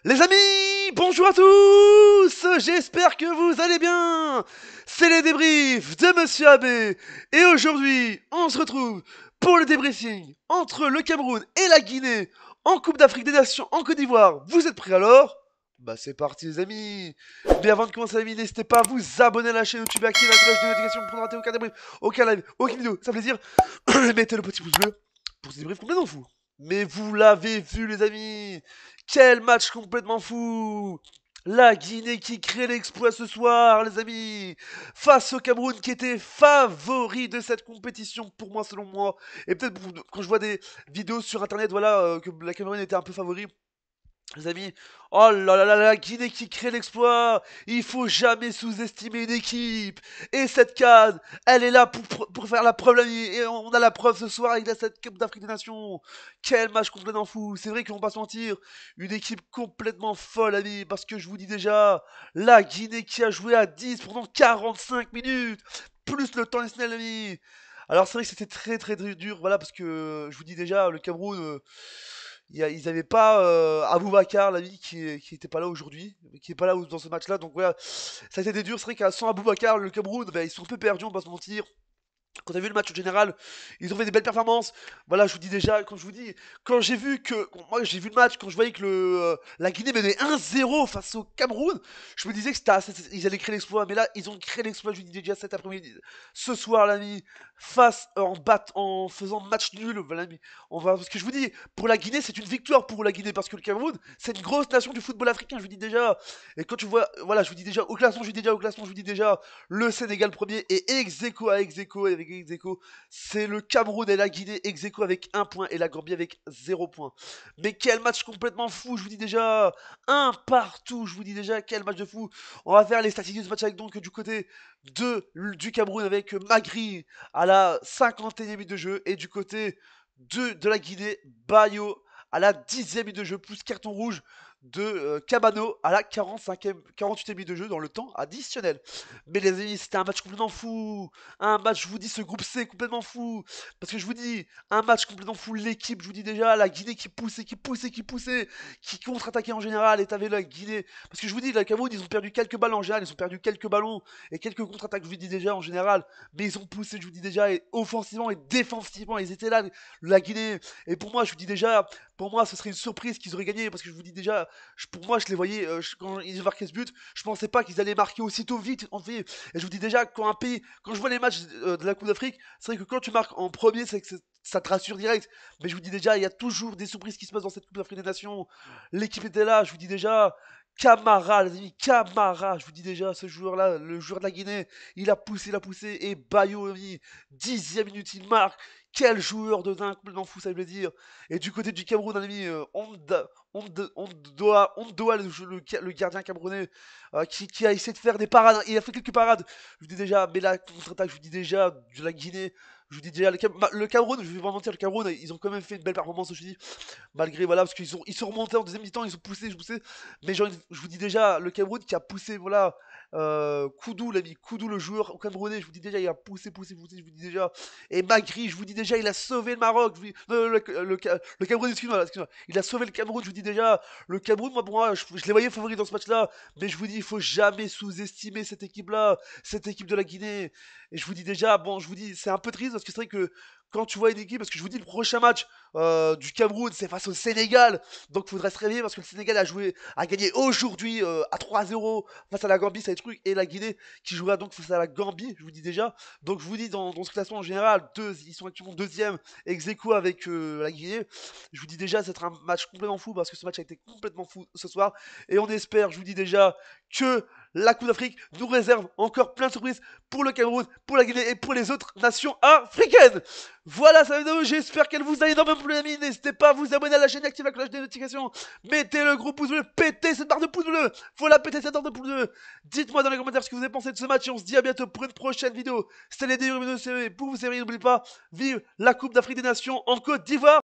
Les amis, bonjour à tous. J'espère que vous allez bien. C'est les débriefs de Monsieur Abbé. Et aujourd'hui, on se retrouve pour le débriefing entre le Cameroun et la Guinée en Coupe d'Afrique des Nations en Côte d'Ivoire. Vous êtes prêts alors? Bah c'est parti les amis. Mais avant de commencer les amis, n'hésitez pas à vous abonner à la chaîne YouTube et activer la cloche de notification pour ne rater aucun débrief, aucun live, aucune vidéo. Ça fait plaisir. Mettez le petit pouce bleu pour ce débrief complètement fou. Mais vous l'avez vu les amis. Quel match complètement fou! La Guinée qui crée l'exploit ce soir, les amis, face au Cameroun qui était favori de cette compétition pour moi, selon moi. Et peut-être quand je vois des vidéos sur internet, voilà, que la Cameroun était un peu favori. Les amis, oh là là là, la Guinée qui crée l'exploit. Il faut jamais sous-estimer une équipe. Et cette CAN, elle est là pour faire la preuve, l'ami. Et on a la preuve ce soir avec cette Coupe d'Afrique des Nations. Quel match complètement fou. C'est vrai qu'on va pas se mentir. Une équipe complètement folle, ami. Parce que je vous dis déjà, la Guinée qui a joué à 10 pendant 45 minutes. Plus le temps additionnel, ami. Alors c'est vrai que c'était très dur. Voilà, parce que je vous dis déjà, le Cameroun. Ils n'avaient pas Aboubacar, l'ami, qui était pas là aujourd'hui, qui est pas là dans ce match-là. Donc voilà, ça a été dur. C'est vrai qu'à sans Aboubacar, le Cameroun, bah, ils sont un peu perdus, on va pas se mentir. Quand t'as vu le match en général, ils ont fait des belles performances. Voilà, je vous dis déjà, quand je vous dis, quand j'ai vu que, moi j'ai vu le match, quand je voyais que la Guinée menait 1-0 face au Cameroun, je me disais que ils allaient créer l'exploit. Mais là, ils ont créé l'exploit, je vous dis déjà cet après-midi, ce soir, l'ami, en faisant match nul, voilà, l'ami. Parce que je vous dis, pour la Guinée, c'est une victoire pour la Guinée, parce que le Cameroun, c'est une grosse nation du football africain, je vous dis déjà. Et quand tu vois, voilà, je vous dis déjà, au classement, je vous dis déjà, le Sénégal premier est ex-aequo à ex-aequo avec ex-aequo. C'est le Cameroun et la Guinée ex-aequo avec 1 point et la Gambie avec 0 point. Mais quel match complètement fou, je vous dis déjà. Un partout, je vous dis déjà, quel match de fou. On va faire les statistiques de ce match avec donc du côté du Cameroun avec Magri à la 51e minute de jeu et du côté de la Guinée, Bayo à la 10e minute de jeu, plus carton rouge de Cabano à la 48e minute de jeu dans le temps additionnel. Mais les amis, c'était un match complètement fou. Un match, je vous dis, ce groupe C complètement fou. Parce que je vous dis, un match complètement fou. L'équipe, je vous dis déjà, la Guinée qui contre-attaquait en général. Et t'avais la Guinée. Parce que je vous dis, la Cameroun, ils ont perdu quelques ballons en général. Ils ont perdu quelques ballons et quelques contre-attaques, je vous dis déjà, en général. Mais ils ont poussé, je vous dis déjà, et offensivement et défensivement. Ils étaient là, la Guinée. Et pour moi, je vous dis déjà, pour moi, ce serait une surprise qu'ils auraient gagné. Parce que je vous dis déjà, pour moi, je les voyais, quand ils marquaient ce but, je pensais pas qu'ils allaient marquer aussitôt vite. Et je vous dis déjà, quand je vois les matchs de la Coupe d'Afrique, c'est vrai que quand tu marques en premier, c'est que ça te rassure direct. Mais je vous dis déjà, il y a toujours des surprises qui se passent dans cette Coupe d'Afrique des Nations. L'équipe était là, je vous dis déjà. Camara, les amis, Camara, je vous dis déjà, ce joueur-là, le joueur de la Guinée, il a poussé, et Bayo, les amis, 10e minute, il marque. Quel joueur de dingue, complètement fou, ça veut dire. Et du côté du Cameroun, les amis, Ondoa, le gardien camerounais, qui a essayé de faire des parades. Il a fait quelques parades. Je vous dis déjà, mais la contre-attaque, je vous dis déjà, de la Guinée. Je vous dis déjà, le Cameroun, je vais pas mentir, le Cameroun, ils ont quand même fait une belle performance, je vous dis. Malgré, voilà, parce ils sont remontés en deuxième mi-temps, ils ont poussé. Mais je vous dis déjà, le Cameroun qui a poussé, voilà. Koudou, l'ami, Koudou, le joueur camerounais, je vous dis déjà, il a poussé, je vous dis déjà. Et Magri, je vous dis déjà, il a sauvé le Maroc. Le Cameroun, excuse-moi. Il a sauvé le Cameroun, je vous dis déjà. Le Cameroun, moi, pour moi, je les voyais favoris dans ce match-là. Mais je vous dis, il faut jamais sous-estimer cette équipe-là, cette équipe de la Guinée. Et je vous dis déjà, bon, je vous dis, c'est un peu triste parce que c'est vrai que quand tu vois une équipe, parce que je vous dis, le prochain match du Cameroun, c'est face au Sénégal. Donc il faudrait se réveiller parce que le Sénégal a gagné aujourd'hui à 3-0 face à la Gambie, ça va être truc. Et la Guinée qui jouera donc face à la Gambie, je vous dis déjà. Donc je vous dis, dans ce classement en général, ils sont actuellement deuxième ex aequo avec la Guinée. Je vous dis déjà, c'est un match complètement fou parce que ce match a été complètement fou ce soir. Et on espère, je vous dis déjà, que la Coupe d'Afrique nous réserve encore plein de surprises pour le Cameroun, pour la Guinée et pour les autres nations africaines. Voilà cette vidéo, j'espère qu'elle vous a énormément plu, les amis. N'hésitez pas à vous abonner à la chaîne et activer la cloche des notifications. Mettez le gros pouce bleu, pétez cette barre de pouce bleu. Faut la péter cette barre de pouce bleu. Dites-moi dans les commentaires ce que vous avez pensé de ce match et on se dit à bientôt pour une prochaine vidéo. C'était les débuts de pour vous servir, n'oubliez pas, vive la Coupe d'Afrique des Nations en Côte d'Ivoire.